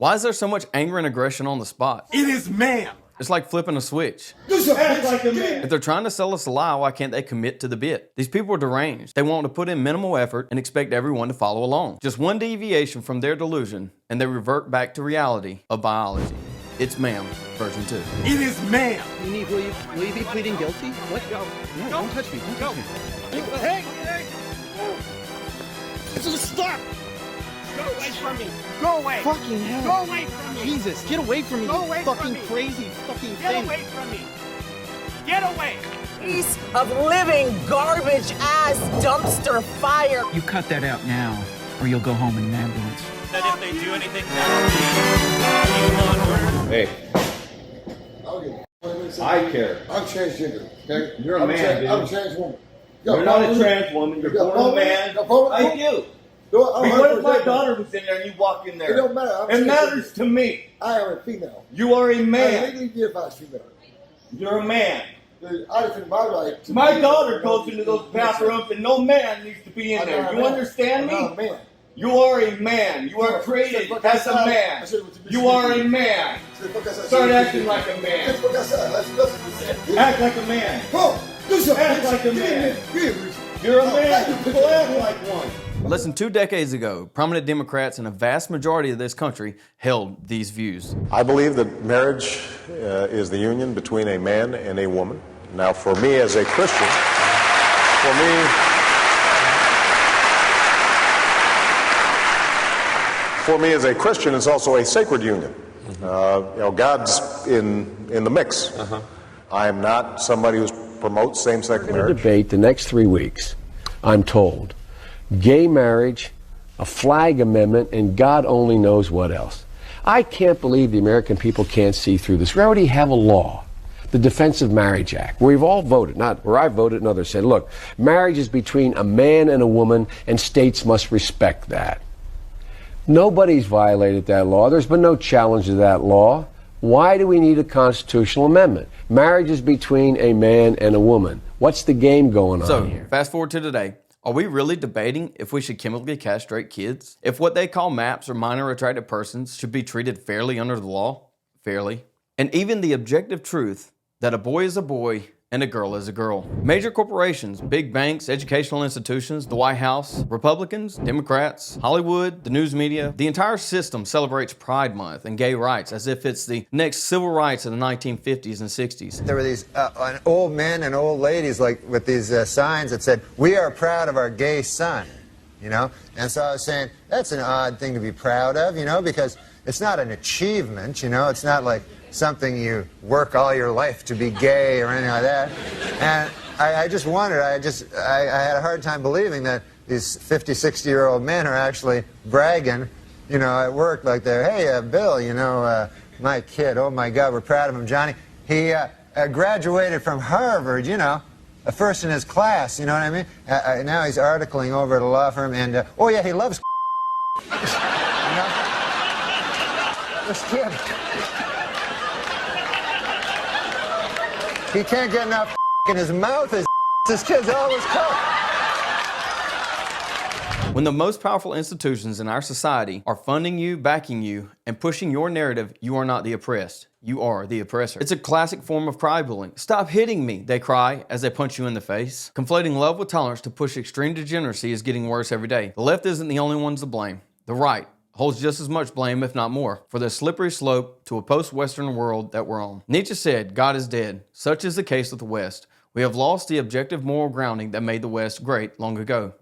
Why is there so much anger and aggression on the spot? It is ma'am. It's like flipping a switch. Act like a man. If they're trying to sell us a lie, why can't they commit to the bit? These people are deranged. They want to put in minimal effort and expect everyone to follow along. Just one deviation from their delusion, and they revert back to reality of biology. It's ma'am, version 2. It is ma'am. Will you be pleading guilty? What? Go. No, Go. don't touch me. Don't Go. touch me. Hey. Stop. Go away from me. Go away. Fucking hell. Go away from me. Jesus, get away from me. Go you away from fucking me. crazy fucking Get thing. away from me. Get away. Piece of living garbage ass dumpster fire. You cut that out now, or you'll go home in an ambulance. That if they do anything, Hey, I care. I'm transgender, okay? You're a man, dude. I'm a trans woman. You're not a trans woman. You're born a man. I do. What if my daughter was in there and you walk in there? It don't matter. It matters to me. I am a female. You are a I man. legally identify as female. You're a man. I defend my right to My be- daughter goes into those bathrooms and no man needs to be in there. You understand me? I'm not a man. You are a man. You are created as a man. You are a man. Start acting like a man. Act like a man. Do something. Act like a man. man. You're a man. Go act like one. Less than 2 decades ago, prominent Democrats in a vast majority of this country held these views. I believe that marriage is the union between a man and a woman. Now, for me as a Christian, it's also a sacred union. God's in the mix. I am not somebody who promotes same-sex marriage. Debate the next 3 weeks, I'm told. Gay marriage, a flag amendment, and God only knows what else. I can't believe the American people can't see through this. We already have a law, the Defense of Marriage Act, where we've all voted, not where I voted and others said, look, marriage is between a man and a woman, and states must respect that. Nobody's violated that law. There's been no challenge to that law. Why do we need a constitutional amendment? Marriage is between a man and a woman. What's the game going on here? Fast forward to today. Are we really debating if we should chemically castrate kids? If what they call MAPs or minor attracted persons should be treated fairly under the law? Fairly. And even the objective truth that a boy is a boy and a girl is a girl. Major corporations, big banks, educational institutions, the White House, Republicans, Democrats, Hollywood, the news media, the entire system celebrates Pride Month and gay rights as if it's the next civil rights of the 1950s and 60s. There were these old men and old ladies like with these signs that said, "We are proud of our gay son," you know? And so I was saying, that's an odd thing to be proud of, you know, because it's not an achievement, you know? It's not like something you work all your life to be gay or anything like that. And I just wondered, I had a hard time believing that these 50, 60-year-old men are actually bragging, you know, at work like they're, hey, Bill, you know, my kid, oh my God, we're proud of him, Johnny. He graduated from Harvard, you know, a first in his class, you know what I mean? Now he's articling over at a law firm, and, oh yeah, he loves you know? This kid. He can't get enough in his mouth. This kid's always cooked. When the most powerful institutions in our society are funding you, backing you, and pushing your narrative, you are not the oppressed. You are the oppressor. It's a classic form of cry bullying. Stop hitting me, they cry as they punch you in the face. Conflating love with tolerance to push extreme degeneracy is getting worse every day. The left isn't the only ones to blame. The right holds just as much blame, if not more, for the slippery slope to a post-Western world that we're on. Nietzsche said, God is dead. Such is the case with the West. We have lost the objective moral grounding that made the West great long ago.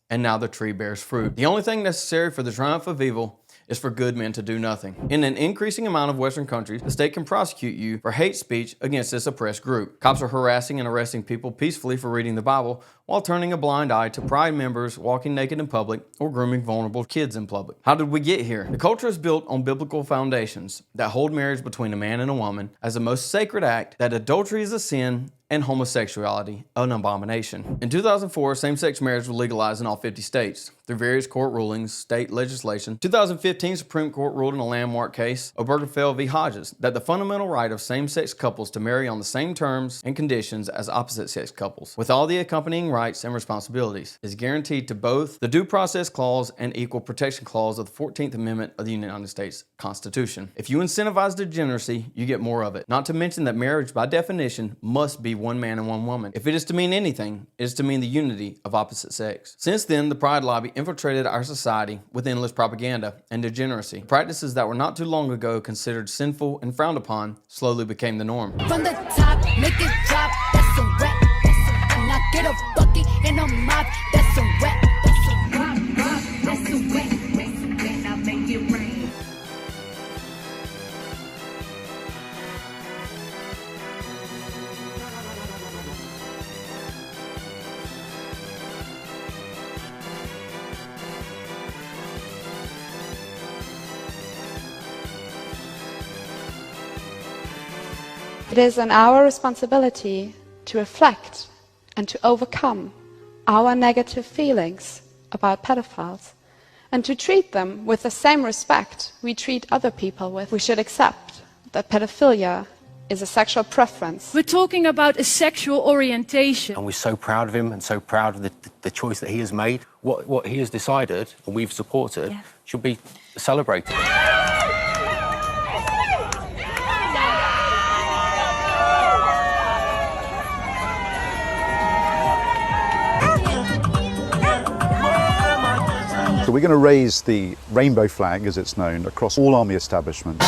And now the tree bears fruit. The only thing necessary for the triumph of evil is for good men to do nothing. In an increasing amount of Western countries, the state can prosecute you for hate speech against this oppressed group. Cops are harassing and arresting people peacefully for reading the Bible while turning a blind eye to Pride members walking naked in public or grooming vulnerable kids in public. How did we get here? The culture is built on biblical foundations that hold marriage between a man and a woman as the most sacred act, that adultery is a sin, and homosexuality an abomination. In 2004, same-sex marriage was legalized in all 50 states through various court rulings, state legislation. 2015, Supreme Court ruled in a landmark case, Obergefell v. Hodges, that the fundamental right of same-sex couples to marry on the same terms and conditions as opposite-sex couples, with all the accompanying rights and responsibilities, is guaranteed to both the Due Process Clause and Equal Protection Clause of the 14th Amendment of the United States Constitution. If you incentivize degeneracy, you get more of it. Not to mention that marriage, by definition, must be one man and one woman. If it is to mean anything, it is to mean the unity of opposite sex. Since then, the Pride lobby infiltrated our society with endless propaganda and degeneracy. Practices that were not too long ago considered sinful and frowned upon slowly became the norm. From the top, make it drop, that's a rap. And I get a bucket and a mop, that's a rap. That's a rap, that's a rap. And I make it rain. It is our responsibility to reflect and to overcome our negative feelings about pedophiles and to treat them with the same respect we treat other people with. We should accept that pedophilia is a sexual preference. We're talking about a sexual orientation. And we're so proud of him and so proud of the choice that he has made. What he has decided and we've supported should be celebrated. So we're going to raise the rainbow flag, as it's known, across all army establishments.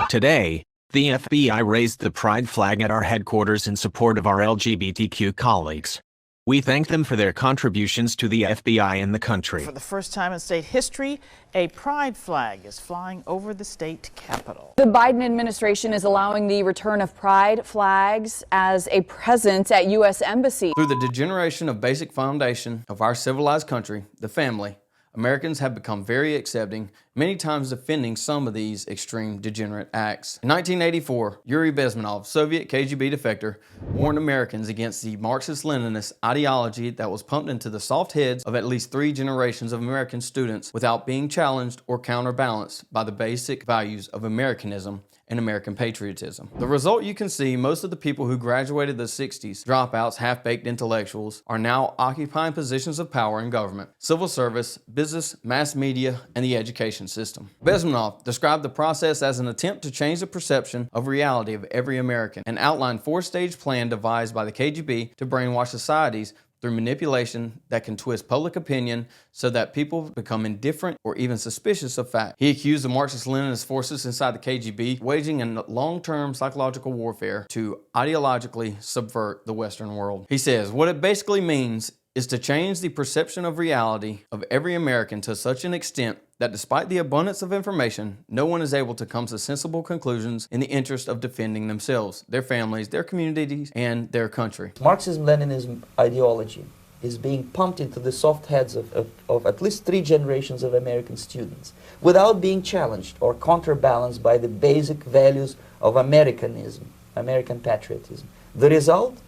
Today, the FBI raised the pride flag at our headquarters in support of our LGBTQ colleagues. We thank them for their contributions to the FBI and the country. For the first time in state history, a pride flag is flying over the state capitol. The Biden administration is allowing the return of pride flags as a present at U.S. embassies. Through the degeneration of basic foundation of our civilized country, the family, Americans have become very accepting, many times defending some of these extreme degenerate acts. In 1984, Yuri Bezmenov, Soviet KGB defector, warned Americans against the Marxist-Leninist ideology that was pumped into the soft heads of at least 3 generations of American students without being challenged or counterbalanced by the basic values of Americanism and American patriotism. The result you can see, most of the people who graduated the 60s, dropouts, half-baked intellectuals, are now occupying positions of power in government, civil service, business, mass media, and the education system. Bezmenov described the process as an attempt to change the perception of reality of every American and outlined 4-stage plan devised by the KGB to brainwash societies through manipulation that can twist public opinion so that people become indifferent or even suspicious of fact. He accused the Marxist-Leninist forces inside the KGB waging a long-term psychological warfare to ideologically subvert the Western world. He says, what it basically means is to change the perception of reality of every American to such an extent that despite the abundance of information, no one is able to come to sensible conclusions in the interest of defending themselves, their families, their communities, and their country. Marxism-Leninism ideology is being pumped into the soft heads of at least 3 generations of American students without being challenged or counterbalanced by the basic values of Americanism, American patriotism. The result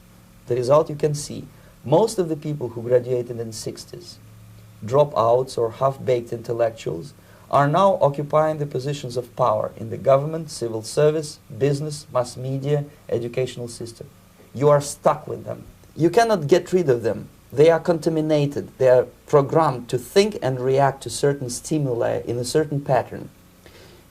you can see. Most of the people who graduated in the 60s, dropouts or half-baked intellectuals, are now occupying the positions of power in the government, civil service, business, mass media, educational system. You are stuck with them. You cannot get rid of them. They are contaminated. They are programmed to think and react to certain stimuli in a certain pattern.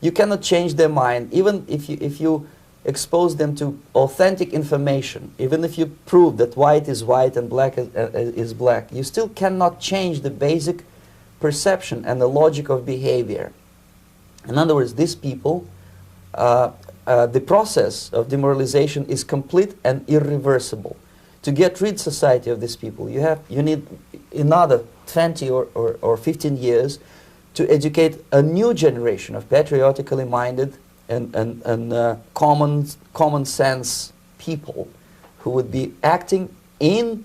You cannot change their mind, even if you expose them to authentic information, even if you prove that white is white and black is black, you still cannot change the basic perception and the logic of behavior. In other words, these people, the process of demoralization is complete and irreversible. To get rid society of these people, you need another 20 or 15 years to educate a new generation of patriotically minded and common sense people who would be acting in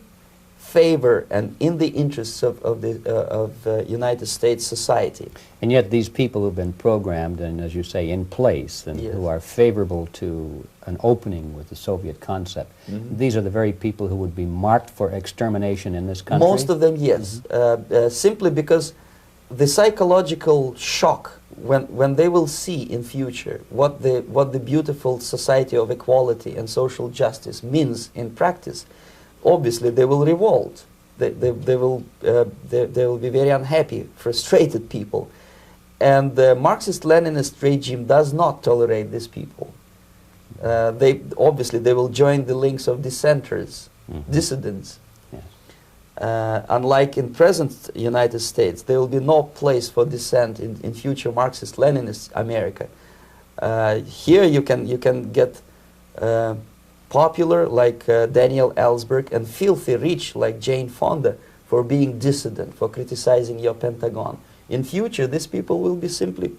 favor and in the interests of the United States society. And yet these people who've been programmed and, as you say, in place and who are favorable to an opening with the Soviet concept, these are the very people who would be marked for extermination in this country? Most of them, yes. Simply because the psychological shock when they will see in future what the beautiful society of equality and social justice means in practice, obviously they will revolt. They will be very unhappy, frustrated people. And the Marxist-Leninist regime does not tolerate these people. They will join the links of dissenters, dissidents. Unlike in present United States, there will be no place for dissent in future Marxist-Leninist America. Here you can get popular like Daniel Ellsberg and filthy rich like Jane Fonda for being dissident, for criticizing your Pentagon. In future, these people will be simply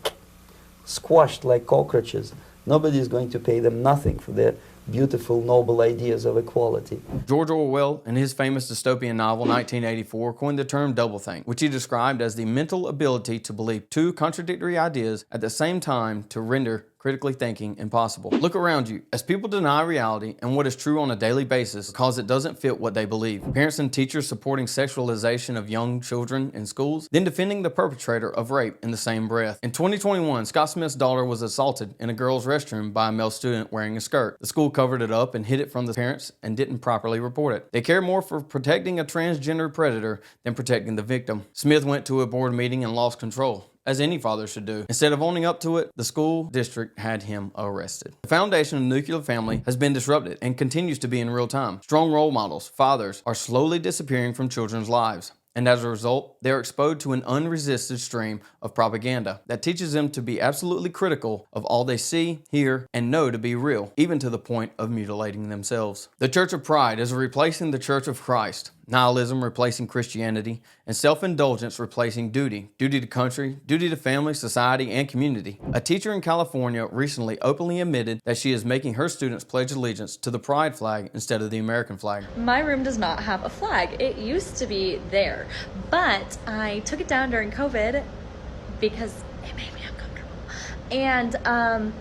squashed like cockroaches. Nobody is going to pay them nothing for their beautiful, noble ideas of equality. George Orwell, in his famous dystopian novel 1984, coined the term doublethink, which he described as the mental ability to believe two contradictory ideas at the same time to render critically thinking impossible. Look around you. As people deny reality and what is true on a daily basis because it doesn't fit what they believe. Parents and teachers supporting sexualization of young children in schools, then defending the perpetrator of rape in the same breath. In 2021, Scott Smith's daughter was assaulted in a girl's restroom by a male student wearing a skirt. The school covered it up and hid it from the parents and didn't properly report it. They care more for protecting a transgender predator than protecting the victim. Smith went to a board meeting and lost control, as any father should do. Instead of owning up to it, the school district had him arrested. The foundation of the nuclear family has been disrupted and continues to be in real time. Strong role models, fathers, are slowly disappearing from children's lives. And as a result, they are exposed to an unresisted stream of propaganda that teaches them to be absolutely critical of all they see, hear, and know to be real, even to the point of mutilating themselves. The Church of Pride is replacing the Church of Christ, nihilism replacing Christianity, and self-indulgence replacing duty. Duty to country, duty to family, society, and community. A teacher in California recently openly admitted that she is making her students pledge allegiance to the pride flag instead of the American flag. My room does not have a flag. It used to be there, but I took it down during COVID because it made me uncomfortable. And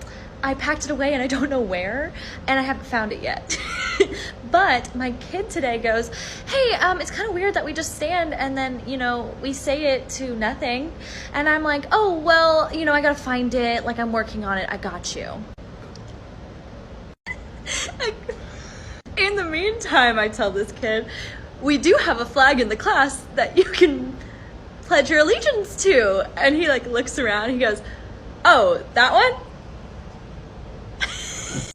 I packed it away and I don't know where, and I haven't found it yet. But my kid today goes, hey, it's kind of weird that we just stand and then, we say it to nothing. And I'm like, oh, well, I gotta find it. Like, I'm working on it. I got you. In the meantime, I tell this kid, we do have a flag in the class that you can pledge your allegiance to. And he looks around and he goes, oh, that one?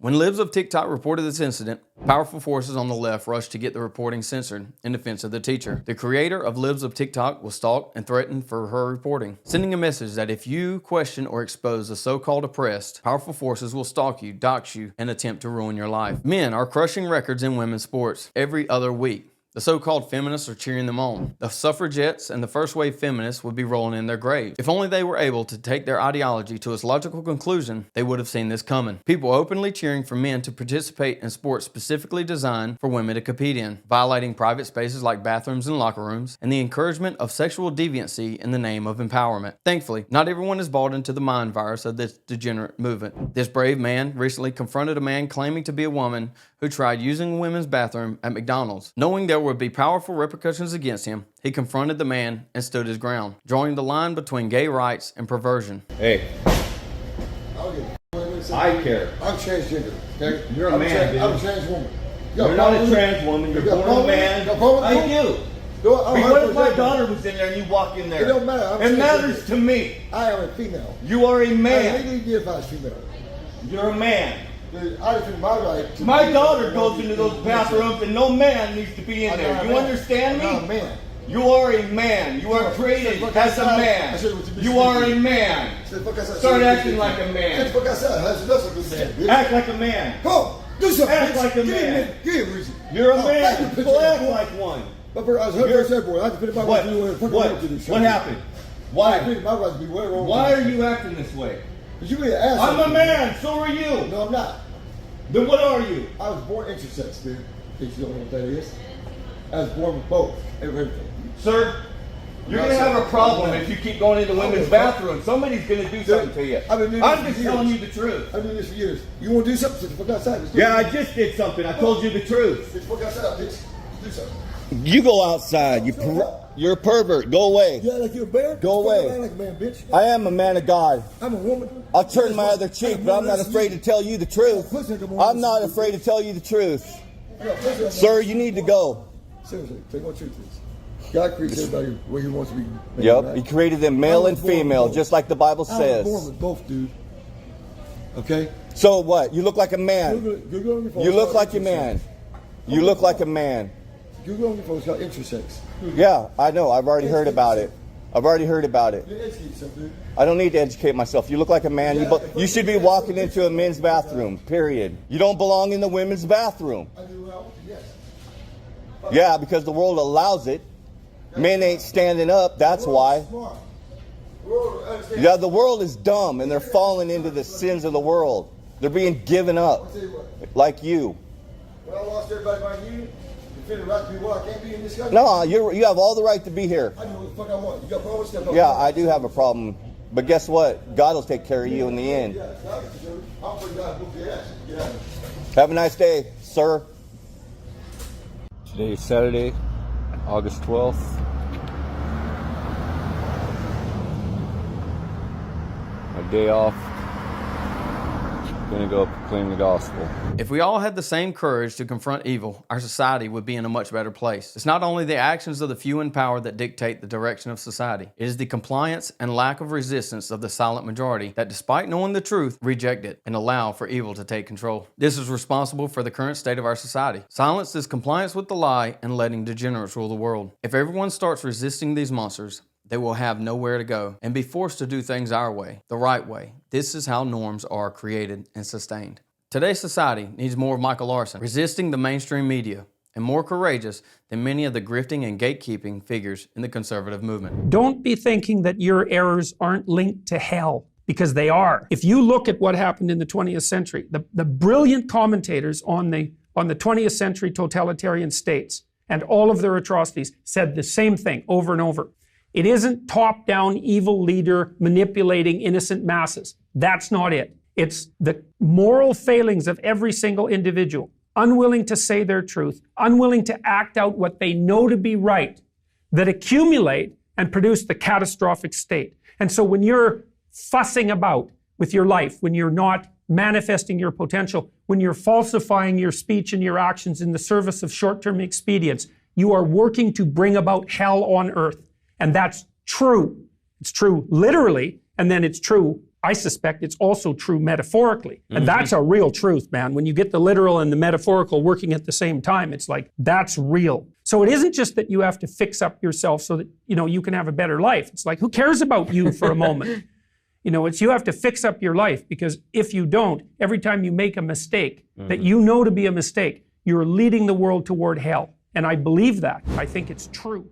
When libs of TikTok reported this incident, powerful forces on the left rushed to get the reporting censored in defense of the teacher. The creator of libs of TikTok was stalked and threatened for her reporting, sending a message that if you question or expose the so-called oppressed, powerful forces will stalk you, dox you, and attempt to ruin your life. Men are crushing records in women's sports every other week. The so-called feminists are cheering them on. The suffragettes and the first-wave feminists would be rolling in their graves. If only they were able to take their ideology to its logical conclusion, they would have seen this coming. People openly cheering for men to participate in sports specifically designed for women to compete in, violating private spaces like bathrooms and locker rooms, and the encouragement of sexual deviancy in the name of empowerment. Thankfully, not everyone is bought into the mind virus of this degenerate movement. This brave man recently confronted a man claiming to be a woman who tried using a women's bathroom at McDonald's. Knowing there would be powerful repercussions against him, he confronted the man and stood his ground, drawing the line between gay rights and perversion. Hey, I care. I'm transgender. Okay? You're a man, dude. I'm a trans woman. You're not a trans woman. You're born a man. I do. What if my daughter was in there and you walk in there? It don't matter. It matters to me. I am a female. You are a man. I legally identify as female. You're a man. I defend my right. My daughter goes into those bathrooms and no man needs to be in there. You understand me? I'm not a man. You are a man. You are created as a man. You are a man. Start acting like a man. Act like a man. Come, do something. Act like a man. Give me a reason. You're a man. People act like one. I was I had to put my right to do What happened? Why? My right to be whatever. Why are you acting this way? You be an asshole. I'm a man. So are you. No, I'm not. Then what are you? I was born intersex, dude. If you don't know what that is. I was born with both. Everything. Sir, you're going to have a problem if you keep going into women's bathrooms. Somebody's going to do something to you. I'm just telling you the truth. I've been doing this for years. You want to do something? Sit the fuck outside. Yeah, I just did something. I told you the truth. Sit the fuck outside, bitch. Do something. You go outside. You're a pervert. Go away. You act like you're a bear? Go away. You act like a man, bitch. I am a man of God. I'm a woman. I'll turn my other cheek, but I'm not afraid to tell you the truth. I'm not afraid to tell you the truth. Sir, you need to go. Seriously, take what truth is. God creates everybody where he wants to be made. Yep, right? he created them male and female, just like the Bible says. I was born with both, dude. Okay? So what? You look like a man. Google on your phone. You look like a man. You look like a man. Google on your phone. It's called intersex. Yeah, I know. I've already heard about it. I've already heard about it. You educate yourself, dude. I don't need to educate myself. You look like a man. You should be walking into a men's bathroom, period. You don't belong in the women's bathroom. I do well, yes. Yeah, because the world allows it. Men ain't standing up, that's why. Yeah, the world is dumb, and they're falling into the sins of the world. They're being given up, like you. When I lost everybody by you, you feel the right to be what I can't be in this country? No, you have all the right to be here. I do what the fuck I want. You got problems? Step up. Yeah, I do have a problem, but guess what? God will take care of you in the end. Yeah, I'm for God, whoop your ass. Get out of here. Have a nice day, sir. Today is Saturday, August 12th. My day off. Gonna go proclaim the gospel. If we all had the same courage to confront evil, our society would be in a much better place. It's not only the actions of the few in power that dictate the direction of society. It is the compliance and lack of resistance of the silent majority that, despite knowing the truth, reject it and allow for evil to take control. This is responsible for the current state of our society. Silence is compliance with the lie and letting degenerates rule the world. If everyone starts resisting these monsters, they will have nowhere to go and be forced to do things our way, the right way. This is how norms are created and sustained. Today's society needs more of Michael Larson, resisting the mainstream media, and more courageous than many of the grifting and gatekeeping figures in the conservative movement. Don't be thinking that your errors aren't linked to hell, because they are. If you look at what happened in the 20th century, the brilliant commentators on the 20th century totalitarian states and all of their atrocities said the same thing over and over. It isn't top-down evil leader manipulating innocent masses. That's not it. It's the moral failings of every single individual, unwilling to say their truth, unwilling to act out what they know to be right, that accumulate and produce the catastrophic state. And so when you're fussing about with your life, when you're not manifesting your potential, when you're falsifying your speech and your actions in the service of short-term expedience, you are working to bring about hell on earth. And that's true. It's true literally, and then it's true, I suspect it's also true metaphorically. And that's a real truth, man. When you get the literal and the metaphorical working at the same time, it's like, that's real. So it isn't just that you have to fix up yourself so that, you can have a better life. It's like, who cares about you for a moment? It's you have to fix up your life, because if you don't, every time you make a mistake that you know to be a mistake, you're leading the world toward hell. And I believe that. I think it's true.